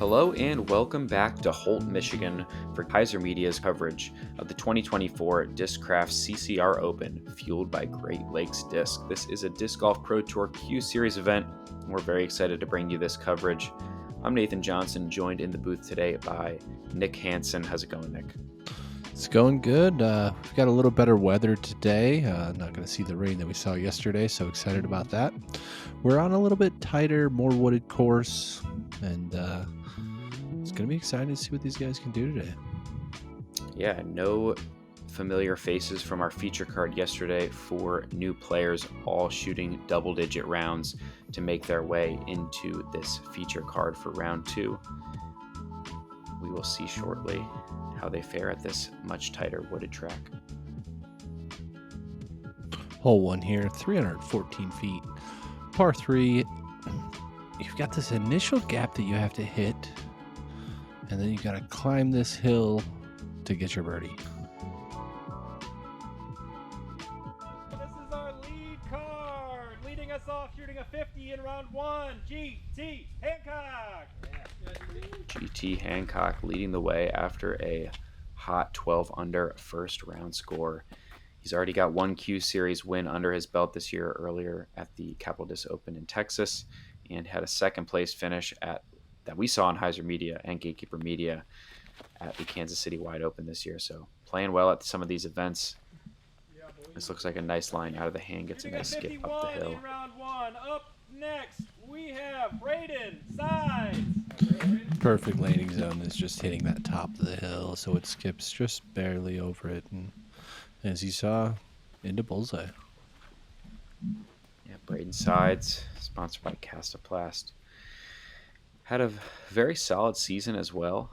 Hello and welcome back to Holt, Michigan for Kaiser Media's coverage of the 2024 Discraft CCR Open, fueled by Great Lakes Disc. This is a Disc Golf Pro Tour Q Series event, and we're very excited to bring you this coverage. I'm Nathan Johnson, joined in the booth today by Nick Hanson. How's it going, Nick? It's going good. We've got a little better weather today. Not going to see the rain that we saw yesterday, so excited about that. We're on a little bit tighter, more wooded course, and it's going to be exciting to see what these guys can do today. Yeah, no familiar faces from our feature card yesterday. 4 new players, all shooting double-digit rounds to make their way into this feature card for round 2. We will see shortly how they fare at this much tighter wooded track. Hole 1 here, 314 feet, par 3. You've got this initial gap that you have to hit, and then you got to climb this hill to get your birdie. This is our lead card, leading us off, shooting a 50 in round 1, GT Hancock. GT Hancock leading the way after a hot 12 under first round score. He's already got 1 Q Series win under his belt this year, earlier at the Capital Disc Open in Texas, and had a second place finish that we saw on Kaiser Media and Gatekeeper Media at the Kansas City Wide Open this year. So playing well at some of these events. This looks like a nice line out of the hand, gets a nice skip up the hill. In round 1. Up next, we have Braeden, sides. Perfect landing zone is just hitting that top of the hill, so it skips just barely over it, and as you saw, into bullseye. Yeah, Braeden Sides, sponsored by Castaplast. Had a very solid season as well.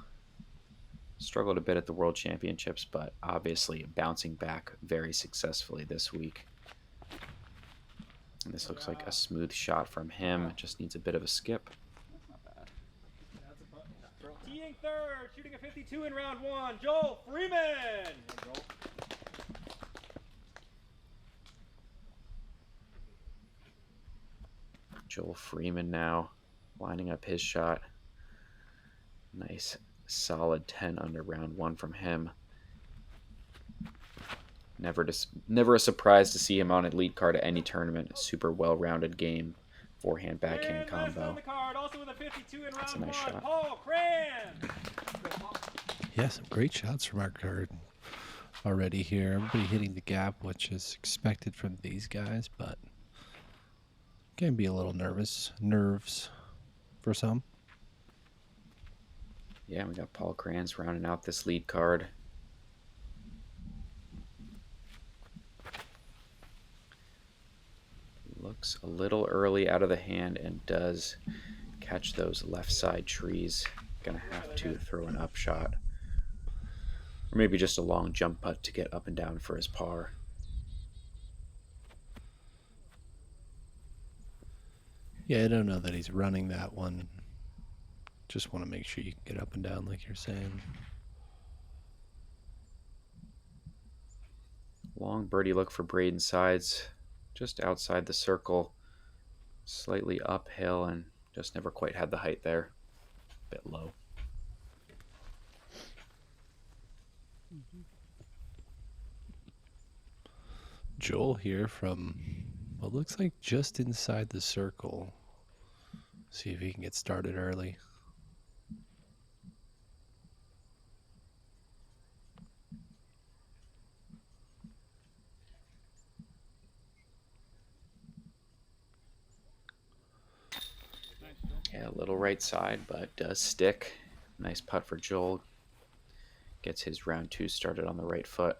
Struggled a bit at the World Championships, but obviously bouncing back very successfully this week. And this looks like a smooth shot from him. Just needs a bit of a skip. Teeing third, shooting a 52 in round 1, Joel Freeman. Joel Freeman now lining up his shot. Nice solid 10 under round 1 from him. Never a surprise to see him on a lead card at any tournament. Super well-rounded game, forehand backhand combo. On the card, also with a 52 in That's a round nice 1, shot. Paul Krans. Yeah, some great shots from our card already here. Everybody hitting the gap, which is expected from these guys, but can be a little nerves for some. Yeah, we got Paul Krans rounding out this lead card. Looks a little early out of the hand and does catch those left side trees. Gonna have to throw an up shot. Or maybe just a long jump putt to get up and down for his par. Yeah, I don't know that he's running that one. Just want to make sure you can get up and down like you're saying. Long birdie look for Braeden Sides. Just outside the circle. Slightly uphill and just never quite had the height there. Bit low. Joel here from what looks like just inside the circle. See if he can get started early. Yeah, a little right side, but does stick. Nice putt for Joel. Gets his round 2 started on the right foot.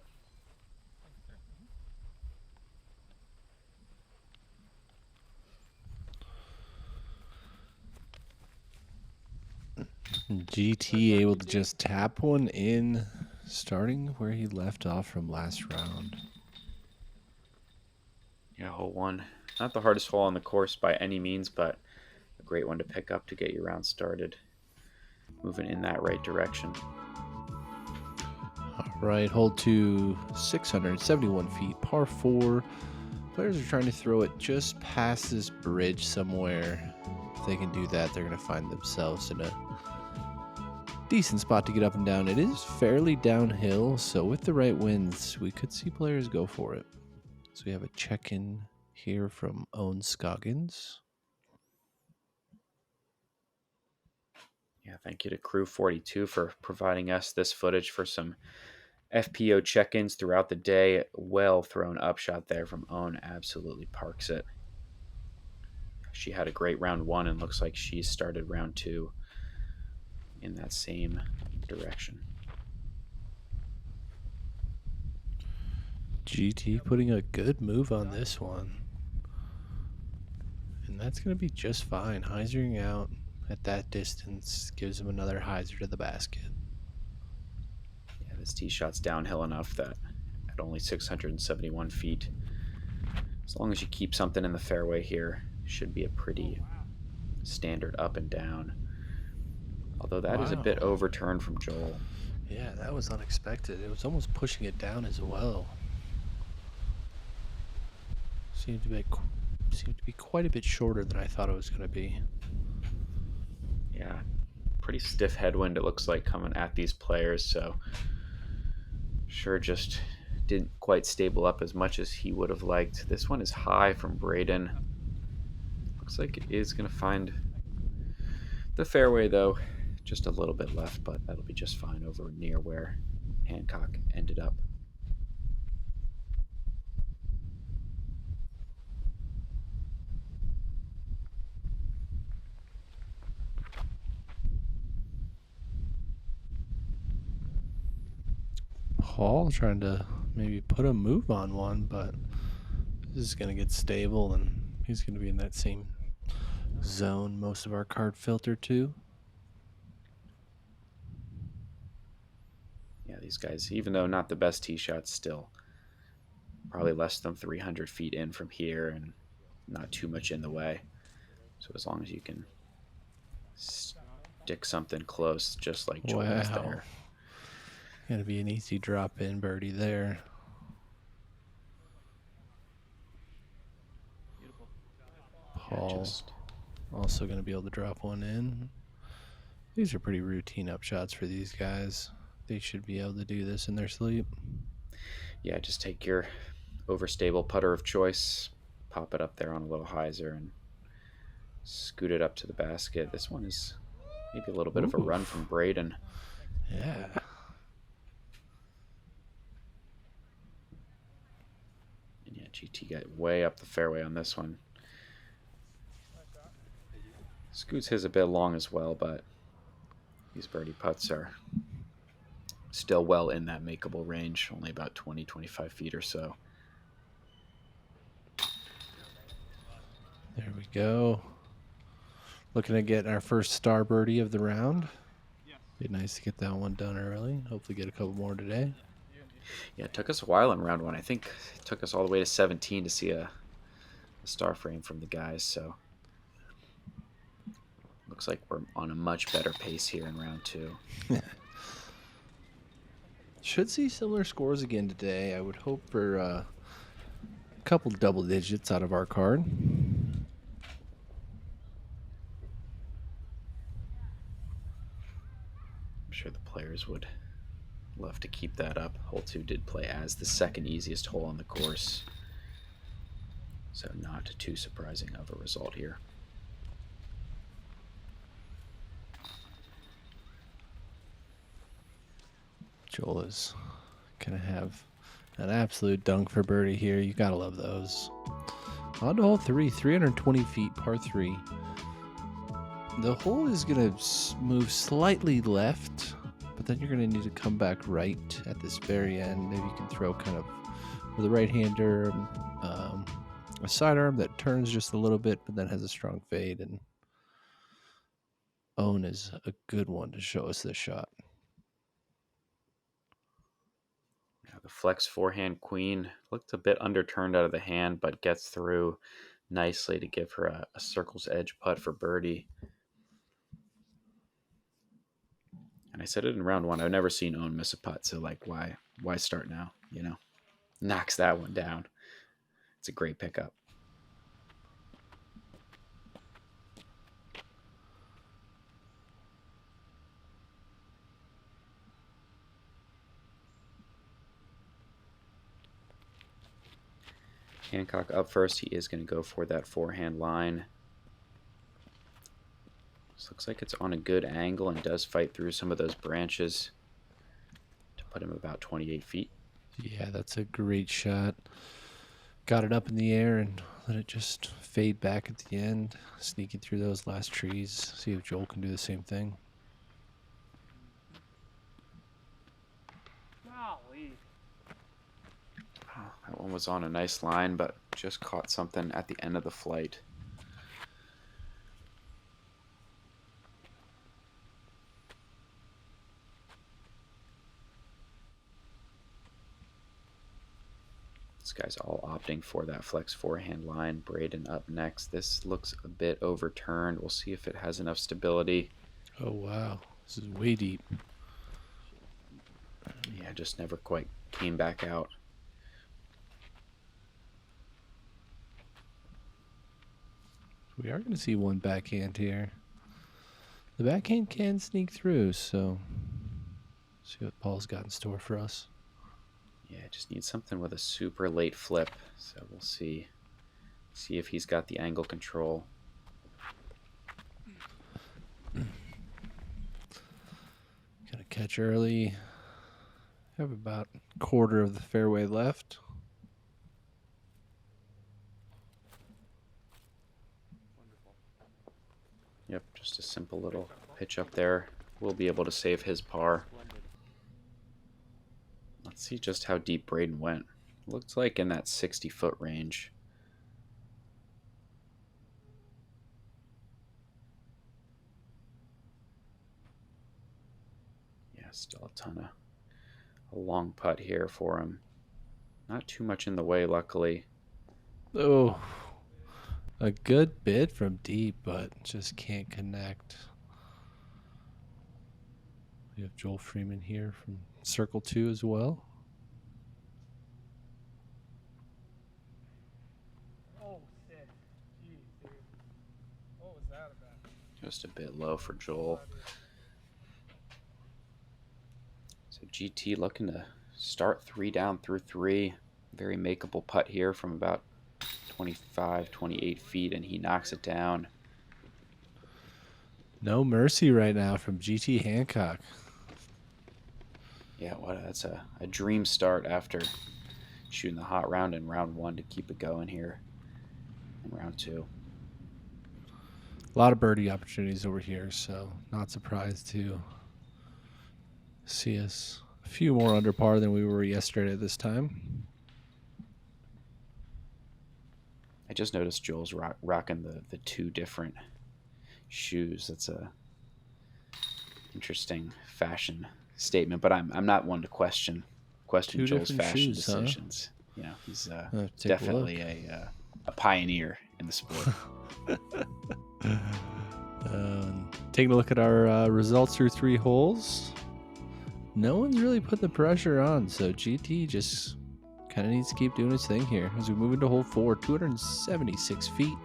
GT able to just tap one in, starting where he left off from last round. Yeah, hole 1. Not the hardest hole on the course by any means, but a great one to pick up to get your round started. Moving in that right direction. All right, hole 2, 671 feet, par 4. Players are trying to throw it just past this bridge somewhere. If they can do that, they're going to find themselves in a decent spot to get up and down. It is fairly downhill, so with the right winds, we could see players go for it. So we have a check-in here from Owen Scoggins. Yeah, thank you to Crew 42 for providing us this footage for some FPO check-ins throughout the day. Well thrown upshot there from Owen. Absolutely parks it. She had a great round 1 and looks like she started round 2 in that same direction. GT putting a good move on this one. And that's going to be just fine. Hyzering out at that distance gives him another hyzer to the basket. Yeah, this tee shot's downhill enough that at only 671 feet, as long as you keep something in the fairway here, should be a pretty standard up and down. Although that is a bit overturned from Joel. Yeah, that was unexpected. It was almost pushing it down as well. Seemed to be quite a bit shorter than I thought it was going to be. Yeah, pretty stiff headwind it looks like coming at these players, so sure just didn't quite stable up as much as he would have liked. This one is high from Braeden. Looks like it is going to find the fairway though. Just a little bit left, but that'll be just fine over near where Hancock ended up. Paul trying to maybe put a move on one, but this is going to get stable and he's going to be in that same zone most of our card filter too. Yeah, these guys, even though not the best tee shots, still probably less than 300 feet in from here and not too much in the way. So as long as you can stick something close, just like Joel is there. Gonna be an easy drop in birdie there. Paul also gonna be able to drop one in. These are pretty routine upshots for these guys. They should be able to do this in their sleep. Yeah, just take your overstable putter of choice, pop it up there on a little hyzer, and scoot it up to the basket. This one is maybe a little bit of a run from Braeden. Yeah. And yeah, GT got way up the fairway on this one. Scoots his a bit long as well, but these birdie putts are still well in that makeable range, only about 20-25 feet or so. There we go. Looking to get our first star birdie of the round. Be nice to get that one done early. Hopefully get a couple more today. Yeah, it took us a while in round 1. I think it took us all the way to 17 to see a star frame from the guys, so looks like we're on a much better pace here in round 2. Should see similar scores again today. I would hope for a couple double digits out of our card. I'm sure the players would love to keep that up. Hole 2 did play as the second easiest hole on the course, so not too surprising of a result here. Joel is going to have an absolute dunk for birdie here. You got to love those. On to hole 3, 320 feet, par 3. The hole is going to move slightly left, but then you're going to need to come back right at this very end. Maybe you can throw kind of with a right-hander, a sidearm that turns just a little bit, but then has a strong fade. And Owen is a good one to show us this shot. The flex forehand queen looked a bit underturned out of the hand, but gets through nicely to give her a circle's edge putt for birdie. And I said it in round 1. I've never seen Owen miss a putt, so like, why start now? You know, knocks that one down. It's a great pickup. Hancock up first. He is going to go for that forehand line. This looks like it's on a good angle and does fight through some of those branches to put him about 28 feet. Yeah, that's a great shot. Got it up in the air and let it just fade back at the end, sneaking through those last trees. See if Joel can do the same thing. Golly. Oh, that one was on a nice line, but just caught something at the end of the flight. This guy's all opting for that flex forehand line. Braeden up next. This looks a bit overturned. We'll see if it has enough stability. Oh, wow. This is way deep. Yeah, just never quite came back out. We are going to see one backhand here. The backhand can sneak through, so see what Paul's got in store for us. Yeah, just need something with a super late flip. So we'll see if he's got the angle control. Got to catch early. Have about a quarter of the fairway left. Yep, just a simple little pitch up there. We'll be able to save his par. Let's see just how deep Braeden went. Looks like in that 60-foot range. Yeah, still a ton of a long putt here for him. Not too much in the way, luckily. Oh, a good bit from deep, but just can't connect. We have Joel Freeman here from Circle 2 as well. Oh, sick. Jeez, dude. What was that about? Just a bit low for Joel. So GT looking to start 3 down through 3. Very makeable putt here from about 25, 28 feet, and he knocks it down. No mercy right now from GT Hancock. Yeah, that's a dream start after shooting the hot round in round 1 to keep it going here in round 2. A lot of birdie opportunities over here, so not surprised to see us a few more under par than we were yesterday at this time. I just noticed Joel's rocking the 2 different shoes. That's a interesting fashion statement, but I'm not one to question 2 Joel's different fashion shoes, huh? decisions. You know, he's Take a definitely a pioneer in the sport. Taking a look at our results through 3 holes. No one's really put the pressure on, so GT just kind of needs to keep doing his thing here. As we move into hole 4, 276 feet,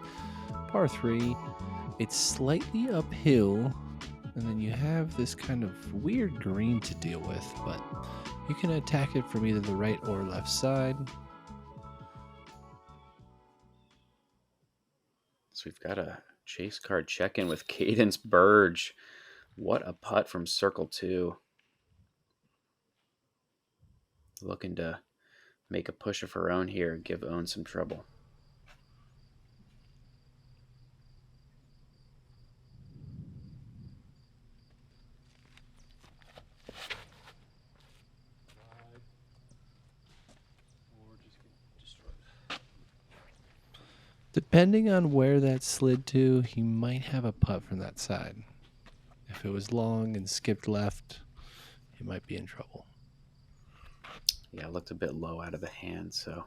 par 3. It's slightly uphill, and then you have this kind of weird green to deal with, but you can attack it from either the right or left side. So we've got a chase card check-in with Cadence Burge. What a putt from Circle 2. Looking to make a push of her own here, give Owen some trouble. Depending on where that slid to, he might have a putt from that side. If it was long and skipped left, he might be in trouble. Yeah, it looked a bit low out of the hand, so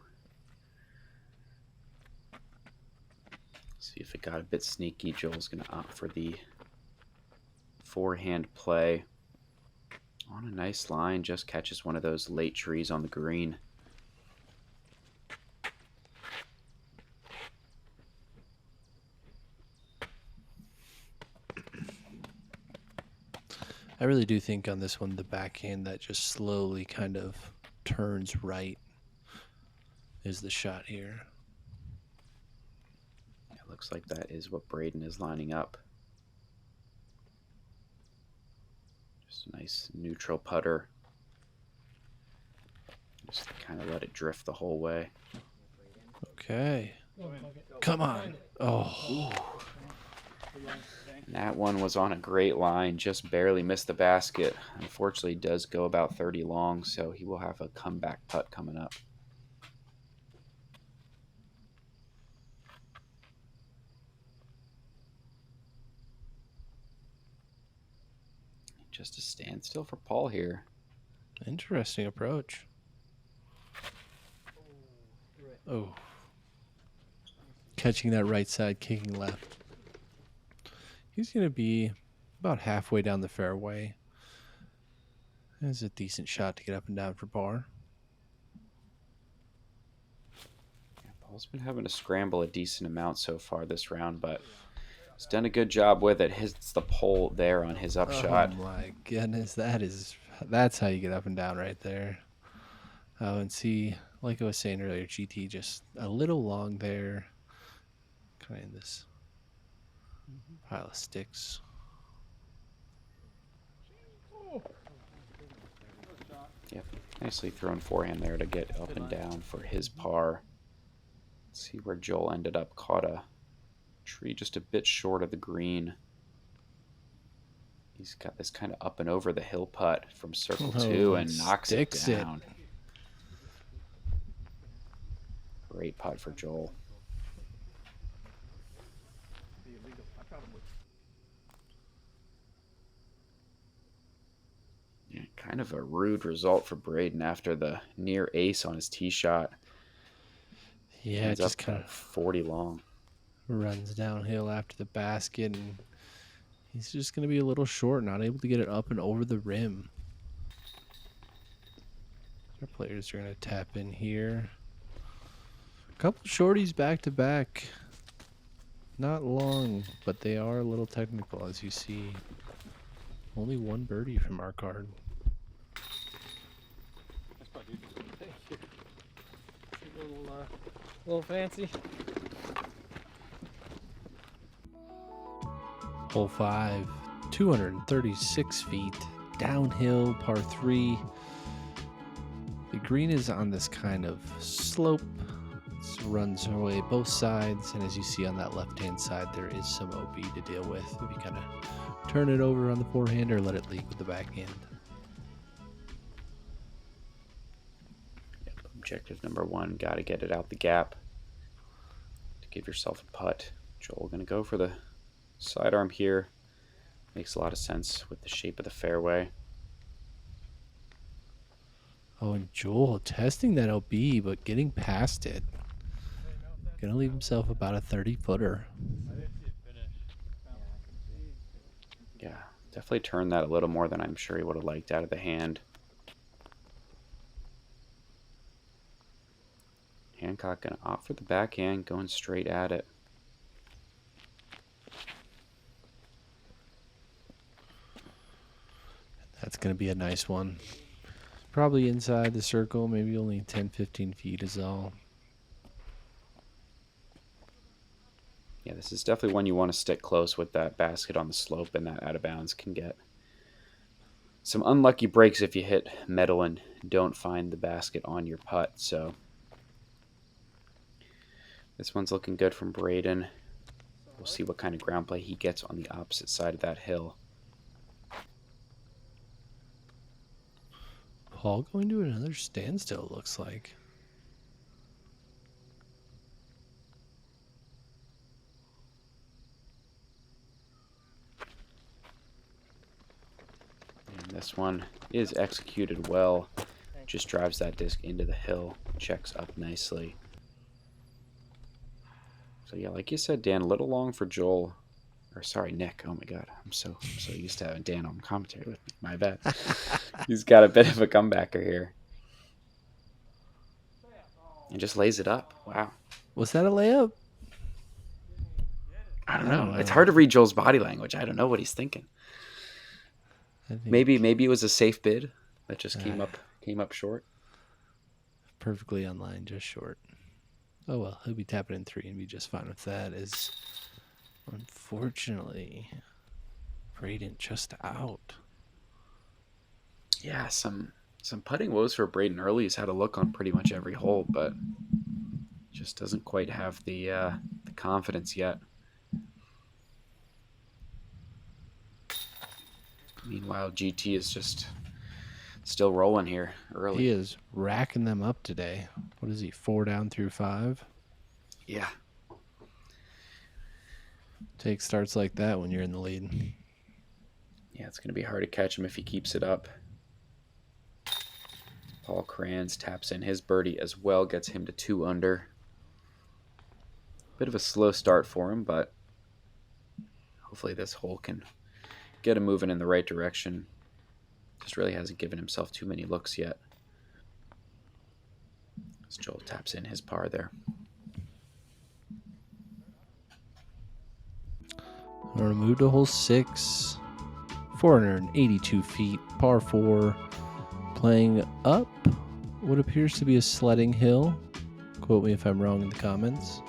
see if it got a bit sneaky. Joel's going to opt for the forehand play. On a nice line, just catches one of those late trees on the green. I really do think on this one, the backhand that just slowly kind of turns right is the shot here. Looks like that is what Braeden is lining up. Just a nice neutral putter. Just kind of let it drift the whole way. Okay. Come on. Oh. And that one was on a great line, just barely missed the basket. Unfortunately, does go about 30 long, so he will have a comeback putt coming up. Just a standstill for Paul here. Interesting approach. Oh. Catching that right side, kicking left. He's going to be about halfway down the fairway. That's a decent shot to get up and down for par. Yeah, Paul's been having to scramble a decent amount so far this round, but he's done a good job with it. Hits the pole there on his upshot. Oh my goodness, that's how you get up and down right there. Oh, and see, like I was saying earlier, GT just a little long there. Kind of in this pile of sticks. Yep, nicely thrown forehand there to get up and down for his par. Let's see where Joel ended up. Caught a tree just a bit short of the green. He's got this kind of up and over the hill putt from circle 2 and knocks it down. Great putt for Joel. Yeah, kind of a rude result for Braeden after the near ace on his tee shot. Yeah, it just kind of 40 long. Runs downhill after the basket, and he's just going to be a little short, not able to get it up and over the rim. Our players are going to tap in here. A couple shorties back to back. Not long, but they are a little technical, as you see. Only one birdie from our card. A little fancy. Hole 5, 236 feet, downhill, par 3. The green is on this kind of slope. It runs away both sides, and as you see on that left-hand side, there is some OB to deal with if you kind of turn it over on the forehand or let it leak with the backhand. Yep, objective number 1, got to get it out the gap to give yourself a putt. Joel going to go for the sidearm here. Makes a lot of sense with the shape of the fairway. Oh, and Joel testing that OB, but getting past it. Gonna leave himself about a 30-footer. Yeah, definitely turned that a little more than I'm sure he would have liked out of the hand. Hancock gonna opt for the backhand, going straight at it. That's going to be a nice one. Probably inside the circle, maybe only 10-15 feet is all. Yeah, this is definitely one you want to stick close with that basket on the slope, and that out of bounds can get some unlucky breaks if you hit metal and don't find the basket on your putt. So this one's looking good from Braeden. We'll see what kind of ground play he gets on the opposite side of that hill. Paul going to another standstill, looks like. And this one is executed well. Just drives that disc into the hill, checks up nicely. So yeah, like you said, Dan, a little long for Joel. Or sorry, Nick. Oh my God, I'm so used to having Dan on commentary with me. My bad. He's got a bit of a comebacker here, and just lays it up. Wow. Was that a layup? I don't know. It's hard to read Joel's body language. I don't know what he's thinking. Maybe it was a safe bid that just came up short. Perfectly online, just short. Oh, well, he'll be tapping in 3 and be just fine with that. Is unfortunately Braeden just out. Yeah, some putting woes for Braeden early. He's had a look on pretty much every hole, but just doesn't quite have the confidence yet. Meanwhile, GT is just still rolling here early. He is racking them up today. What is he, 4 down through 5? Yeah. Take starts like that when you're in the lead. Yeah, it's going to be hard to catch him if he keeps it up. Paul Krans taps in his birdie as well, gets him to 2 under. Bit of a slow start for him, but hopefully this hole can get him moving in the right direction. Just really hasn't given himself too many looks yet. As Joel taps in his par there. We're going to move to hole 6. 482 feet, par 4. Playing up what appears to be a sledding hill. Quote me if I'm wrong in the comments.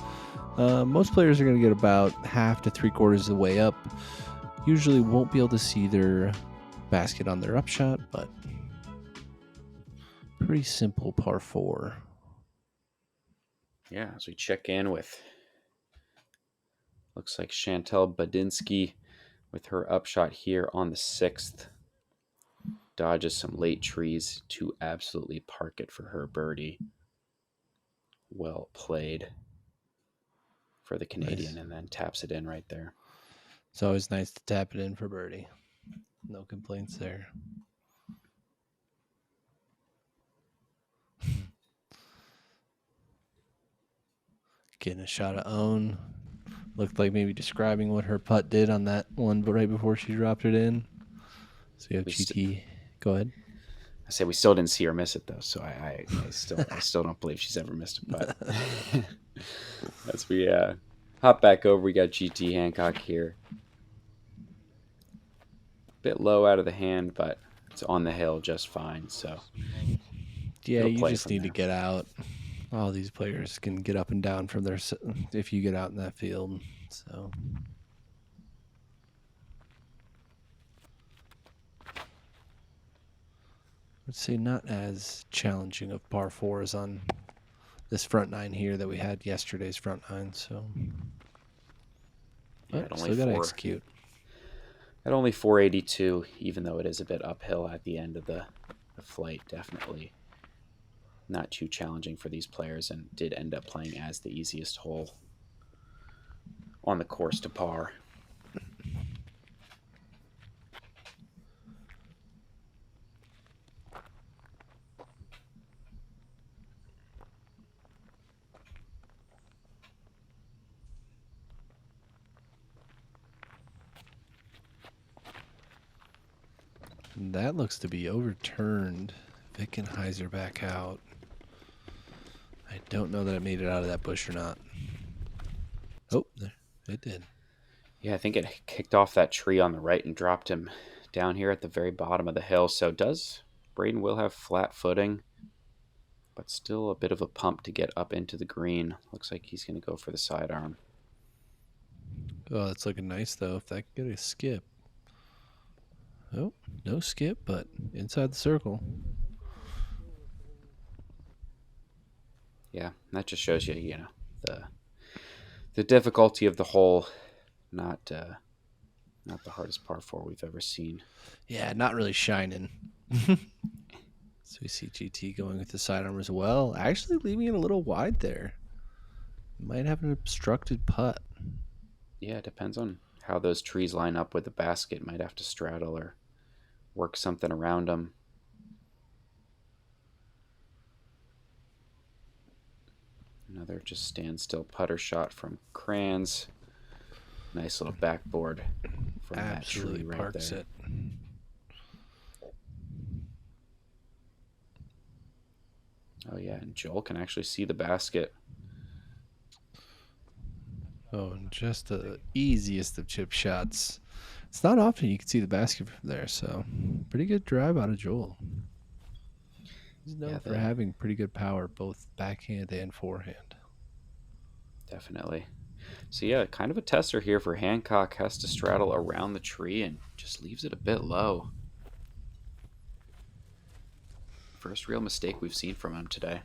Most players are going to get about half to 3/4 of the way up. Usually won't be able to see their basket on their upshot, but pretty simple par 4. Yeah, as we check in with, looks like Chantel Badinsky with her upshot here on the 6th. Dodges some late trees to absolutely park it for her birdie. Well played for the Canadian, Nice. and then taps it in right there. It's always nice to tap it in for birdie. No complaints there. Getting a shot of own. Looked like maybe describing what her putt did on that one, but right before she dropped it in. So you have GT. Go ahead. I said we still didn't see her miss it though, so I still don't believe she's ever missed a putt. As we hop back over, we got GT Hancock here. Bit low out of the hand, but it's on the hill just fine. So yeah, he'll you play just from need there. to get out. All these players can get up and down from their if you get out in that field. So I'd say not as challenging of par 4s on this front 9 here that we had yesterday's front 9. So Yeah, but still got to execute. At only 482, even though it is a bit uphill at the end of the flight, definitely not too challenging for these players, and did end up playing as the easiest hole on the course to par. That looks to be overturned. Vickenheiser back out. I don't know that it made it out of that bush or not. Oh, there, it did. Yeah, I think it kicked off that tree on the right and dropped him down here at the very bottom of the hill. So Braeden will have flat footing, but still a bit of a pump to get up into the green. Looks like he's going to go for the sidearm. Oh, that's looking nice, though, if that could get a skip. Oh, no skip, but inside the circle. Yeah, that just shows you, the difficulty of the hole. Not the hardest par 4 we've ever seen. Yeah, not really shining. So we see GT going with the sidearm as well. Actually leaving it a little wide there. Might have an obstructed putt. Yeah, it depends on how those trees line up with the basket. Might have to straddle or work something around them. Another just standstill putter shot from Krans. Nice little backboard from Absolutely that tree right parks there. it. Oh yeah, and Joel can actually see the basket. Oh, and just the easiest of chip shots. It's not often you can see the basket from there, so pretty good drive out of Joel. He's known for having pretty good power, both backhand and forehand. Definitely. So yeah, kind of a tester here for Hancock. Has to straddle around the tree and just leaves it a bit low. First real mistake we've seen from him today.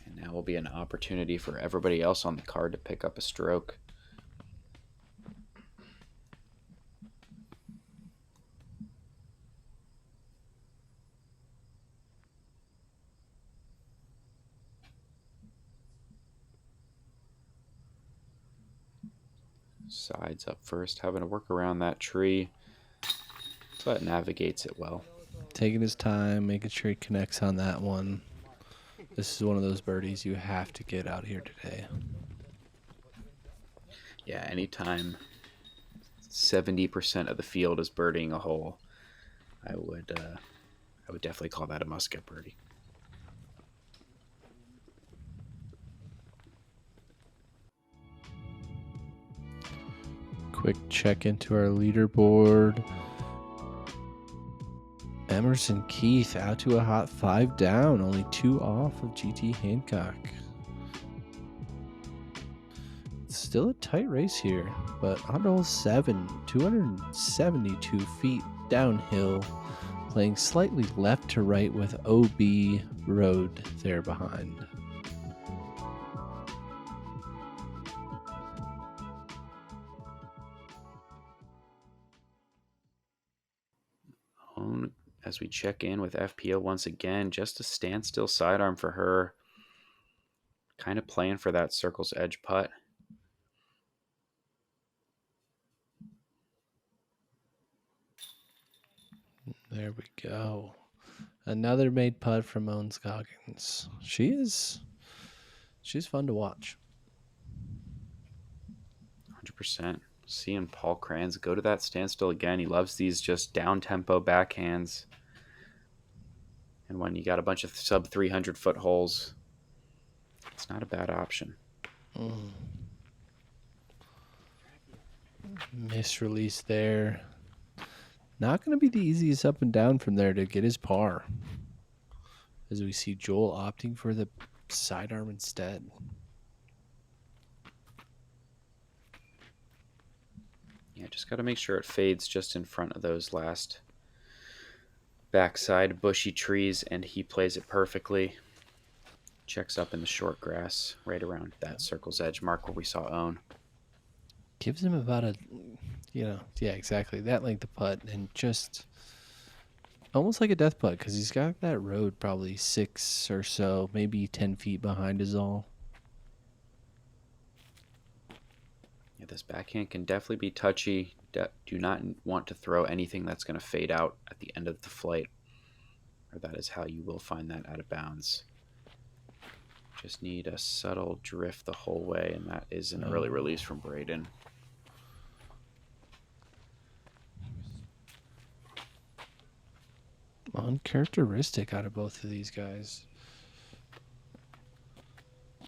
And now will be an opportunity for everybody else on the card to pick up a stroke. Sides up first, having to work around that tree, but navigates it well. Taking his time, making sure he connects on that one. This is one of those birdies you have to get out here today. Yeah, anytime 70% of the field is birdieing a hole, I would definitely call that a must-get birdie. Quick check into our leaderboard. Emerson Keith out to a hot 5 down, only 2 off of GT Hancock. It's still a tight race here, but on to hole 7, 272 feet downhill, playing slightly left to right with OB Road there behind. As we check in with FPO once again, just a standstill sidearm for her. Kind of playing for that circle's edge putt. There we go. Another made putt from Owens Goggins. She's fun to watch. 100%. Seeing Paul Krans go to that standstill again. He loves these just down-tempo backhands. And when you got a bunch of sub 300 foot holes, it's not a bad option. Misrelease there. Not going to be the easiest up and down from there to get his par. As we see Joel opting for the sidearm instead. Yeah, just got to make sure it fades just in front of those last backside bushy trees, and he plays it perfectly. Checks up in the short grass right around that circle's edge mark where we saw Own. Gives him about a, yeah, exactly. That length of putt, and just almost like a death putt because he's got that road probably 6 or so, maybe 10 feet behind is all. Yeah, this backhand can definitely be touchy. Do not want to throw anything that's going to fade out at the end of the flight, or that is how you will find that out of bounds. Just need a subtle drift the whole way, and that is an early release from Braeden. Uncharacteristic out of both of these guys.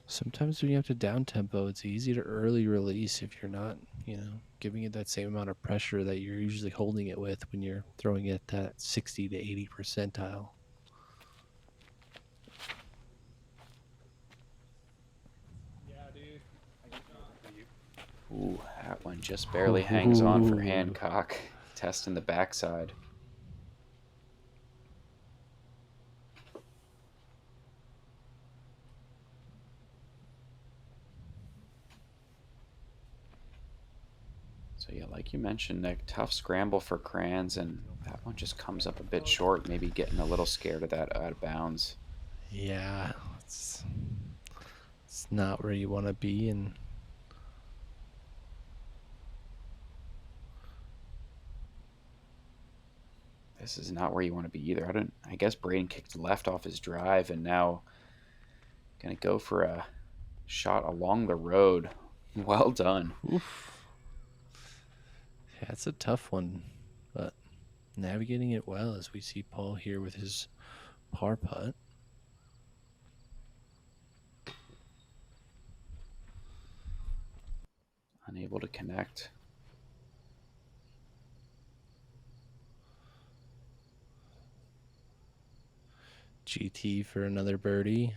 Sometimes when you have to down tempo, it's easy to early release if you're not, giving it that same amount of pressure that you're usually holding it with when you're throwing it that 60 to 80 percentile. Ooh, that one just barely hangs on for Hancock. Testing the backside. So yeah, like you mentioned, Nick, tough scramble for Krans, and that one just comes up a bit short, maybe getting a little scared of that out of bounds. Yeah, it's not where you want to be, and this is not where you want to be either. I guess Braeden kicked left off his drive, and now gonna go for a shot along the road. Well done. oof. Yeah, it's a tough one, but navigating it well as we see Paul here with his par putt. Unable to connect. GT for another birdie.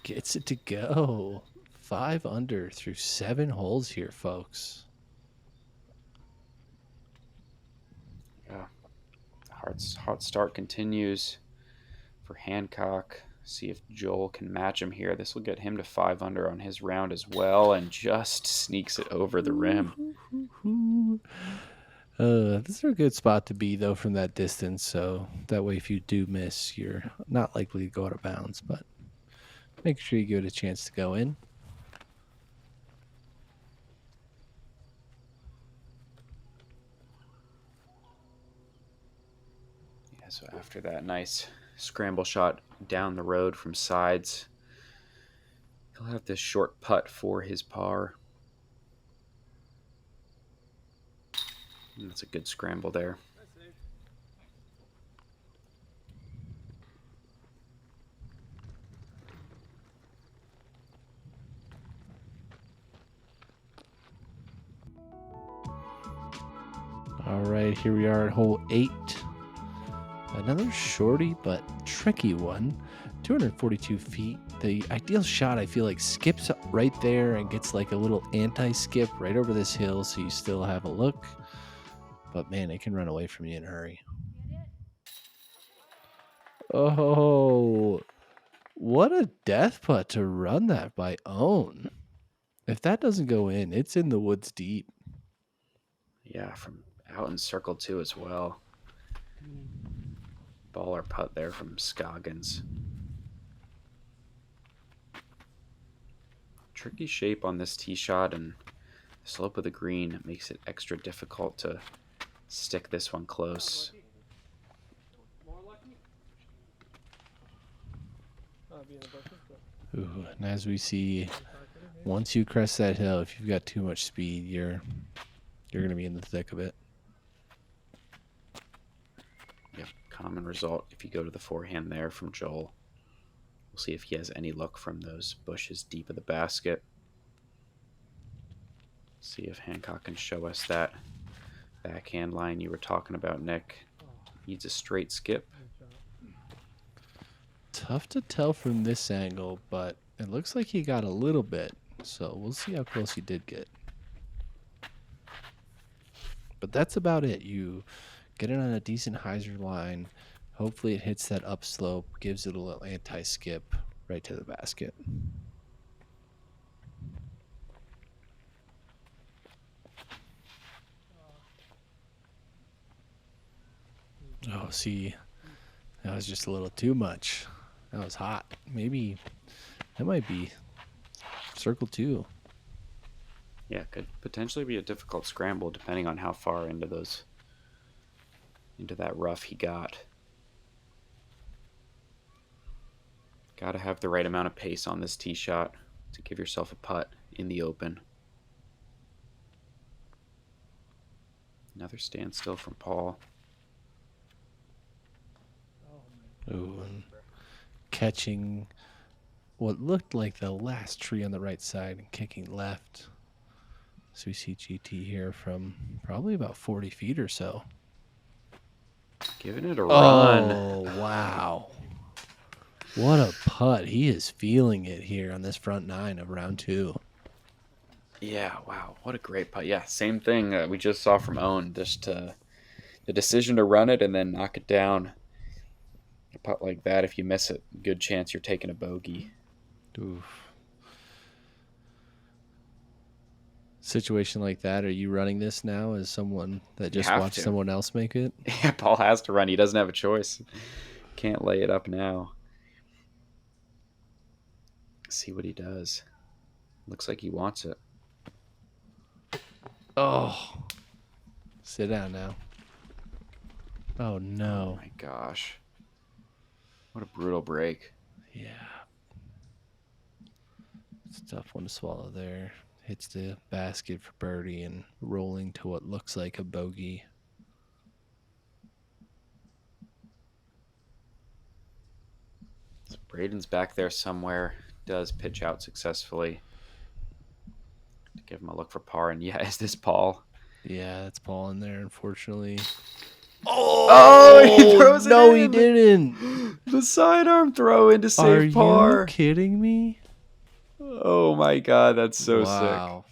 Gets it to go. 5 under through 7 holes here, folks. Yeah. Hot start continues for Hancock. See if Joel can match him here. This will get him to 5 under on his round as well, and just sneaks it over the rim. This is a good spot to be, though, from that distance. So that way, if you do miss, you're not likely to go out of bounds. But make sure you give it a chance to go in. Yeah, so after that nice scramble shot down the road from sides, he'll have this short putt for his par. And that's a good scramble there. All right, here we are at hole 8. Another shorty but tricky one. 242 feet. The ideal shot, I feel like, skips right there and gets like a little anti-skip right over this hill, so you still have a look. But man, it can run away from you in a hurry. Oh, what a death putt to run that by Own. If that doesn't go in, it's in the woods deep. Yeah, from out in circle 2 as well. Baller putt there from Scoggins. Tricky shape on this tee shot, and the slope of the green makes it extra difficult to stick this one close. Ooh, and as we see, once you crest that hill, if you've got too much speed, you're going to be in the thick of it. Yep, common result if you go to the forehand there from Joel. We'll see if he has any luck from those bushes deep of the basket. See if Hancock can show us that backhand line you were talking about, Nick. Needs a straight skip. Tough to tell from this angle, but it looks like he got a little bit. So we'll see how close he did get. But that's about it. You get it on a decent hyzer line. Hopefully it hits that upslope, gives it a little anti-skip right to the basket. Oh, see, that was just a little too much. That was hot. Maybe that might be circle 2. Yeah, could potentially be a difficult scramble depending on how far into that rough he got. Got to have the right amount of pace on this tee shot to give yourself a putt in the open. Another standstill from Paul. Ooh, and catching what looked like the last tree on the right side and kicking left. So we see GT here from probably about 40 feet or so. Giving it a run. Oh, wow. What a putt. He is feeling it here on this front 9 of round 2. Yeah, wow. What a great putt. Yeah, same thing we just saw from Owen. Just the decision to run it and then knock it down. A putt like that, if you miss it, good chance you're taking a bogey. Oof. Situation like that, are you running this now as someone that just watched someone else make it? Yeah, Paul has to run. He doesn't have a choice. Can't lay it up now. See what he does. Looks like he wants it. Oh. Sit down now. Oh, no. Oh, my gosh. What a brutal break. Yeah. It's a tough one to swallow there. Hits the basket for birdie and rolling to what looks like a bogey. So Braden's back there somewhere. Does pitch out successfully. To give him a look for par. And yeah, is this Paul? Yeah, that's Paul in there, unfortunately. Oh, he throws no, it he in. didn't. The sidearm throw into Are save you par. kidding me? Oh my god, that's so sick. Wow.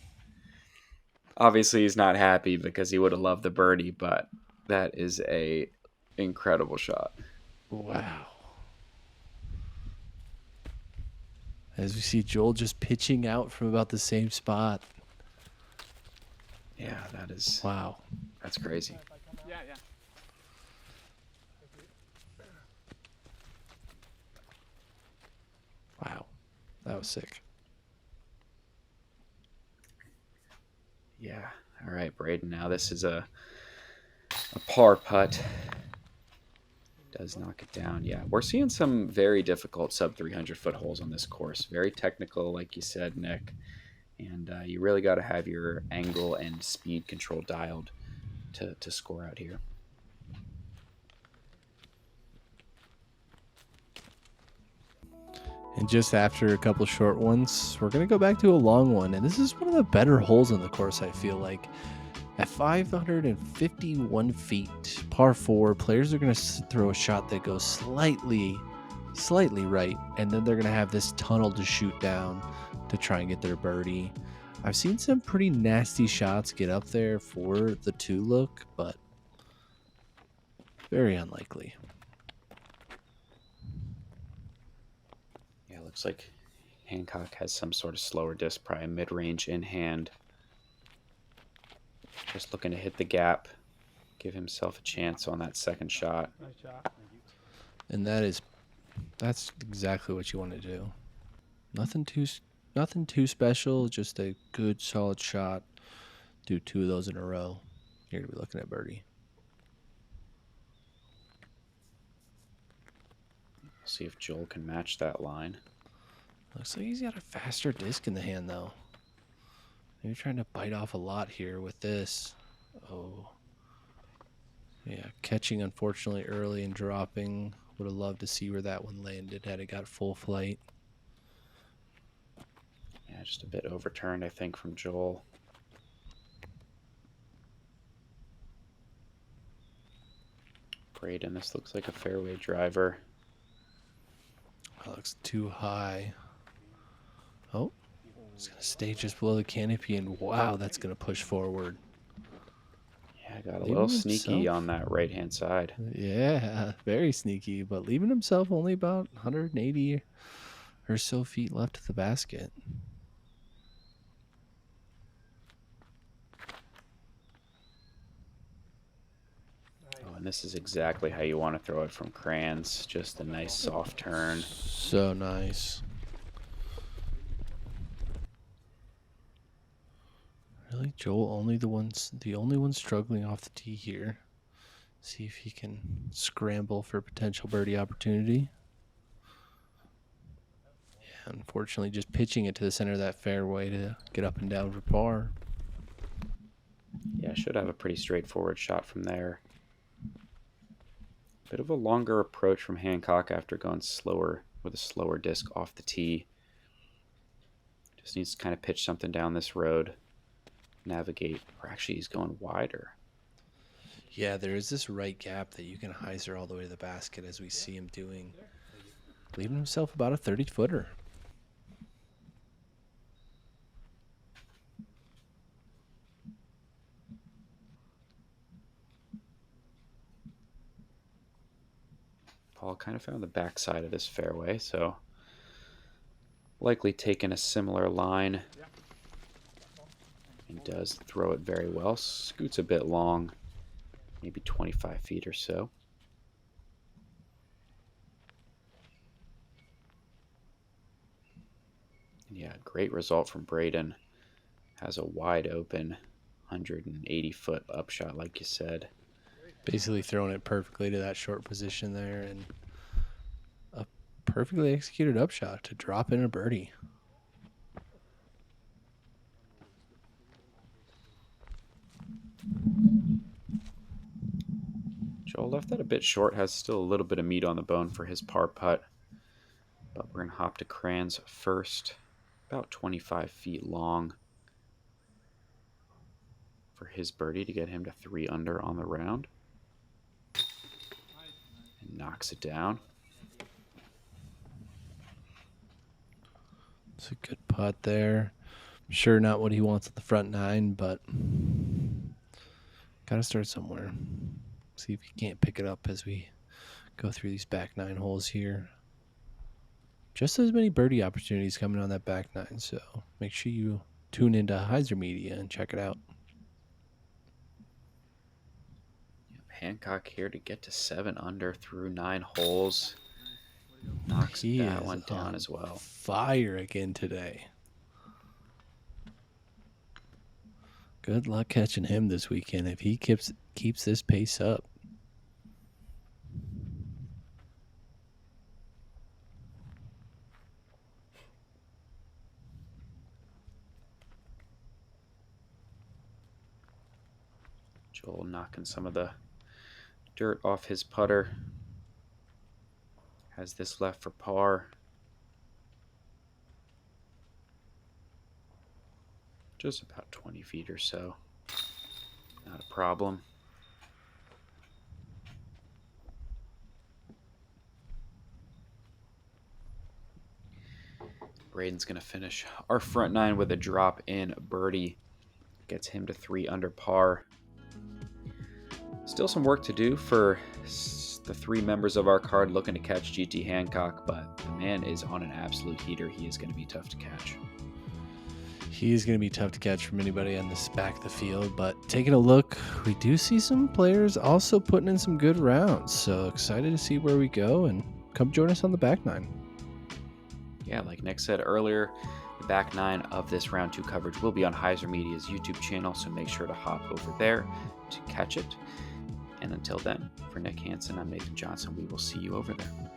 Obviously, he's not happy because he would have loved the birdie, but that is a incredible shot. Wow. As we see Joel just pitching out from about the same spot. Yeah, Wow. that's crazy. Yeah, yeah. Wow. That was sick. Yeah. All right, Braeden. Now this is a par putt. Does knock it down. Yeah, we're seeing some very difficult sub 300-foot holes on this course. Very technical, like you said, Nick. And you really got to have your angle and speed control dialed to score out here. And just after a couple short ones, we're going to go back to a long one. And this is one of the better holes on the course, I feel like. At 551 feet, par 4, players are going to throw a shot that goes slightly right. And then they're going to have this tunnel to shoot down to try and get their birdie. I've seen some pretty nasty shots get up there for the 2 look, but very unlikely. Yeah, looks like Hancock has some sort of slower disc, probably mid-range in hand. Just looking to hit the gap, give himself a chance on that second shot. Nice shot. And that's exactly what you want to do. Nothing too special, just a good solid shot. Do 2 of those in a row. You're gonna be looking at birdie. See if Joel can match that line. Looks like he's got a faster disc in the hand though. Maybe trying to bite off a lot here with this. Oh. Yeah, catching unfortunately early and dropping. Would have loved to see where that one landed had it got full flight. Yeah, just a bit overturned, I think, from Joel. Braeden, this looks like a fairway driver. That looks too high. Oh, it's going to stay just below the canopy, and wow, that's going to push forward. Yeah, got a Leaving little sneaky himself- on that right-hand side. Yeah, very sneaky, but leaving himself only about 180 or so feet left of the basket. Oh, and this is exactly how you want to throw it from Krans. Just a nice soft turn. So nice. Really, Joel the only one struggling off the tee here. See if he can scramble for a potential birdie opportunity. Yeah, unfortunately, just pitching it to the center of that fairway to get up and down for par. Yeah, should have a pretty straightforward shot from there. Bit of a longer approach from Hancock after going slower with a slower disc off the tee. Just needs to kind of pitch something down this road. Navigate, or actually he's going wider. Yeah, there is this right gap that you can hyzer all the way to the basket as we see him doing. Leaving himself about a 30-footer. Paul kind of found the backside of this fairway, so likely taking a similar line. And does throw it very well. Scoots a bit long, maybe 25 feet or so. And yeah, great result from Braeden. Has a wide open 180-foot upshot, like you said. Basically throwing it perfectly to that short position there, and a perfectly executed upshot to drop in a birdie. Joel left that a bit short, has still a little bit of meat on the bone for his par putt. But we're going to hop to Krans first, about 25 feet long for his birdie to get him to 3 under on the round. And knocks it down. It's a good putt there. Sure, not what he wants at the front nine, but got to start somewhere. See if he can't pick it up as we go through these back nine holes here. Just as many birdie opportunities coming on that back nine, so make sure you tune into Heiser Media and check it out. Hancock here to get to 7 under through 9 holes. Knocks that one down as well. Fire again today. Good luck catching him this weekend if he keeps this pace up. Joel knocking some of the dirt off his putter. Has this left for par. Just about 20 feet or so. Not a problem. Braden's going to finish our front nine with a drop in birdie. Gets him to 3 under par. Still some work to do for the 3 members of our card looking to catch GT Hancock, but the man is on an absolute heater. He is going to be tough to catch. He's going to be tough to catch from anybody on this back of the field, but taking a look, we do see some players also putting in some good rounds, so excited to see where we go, and come join us on the back nine. Yeah, like Nick said earlier, the back nine of this round 2 coverage will be on Heiser Media's YouTube channel, so make sure to hop over there to catch it. And until then, for Nick Hanson, I'm Nathan Johnson. We will see you over there.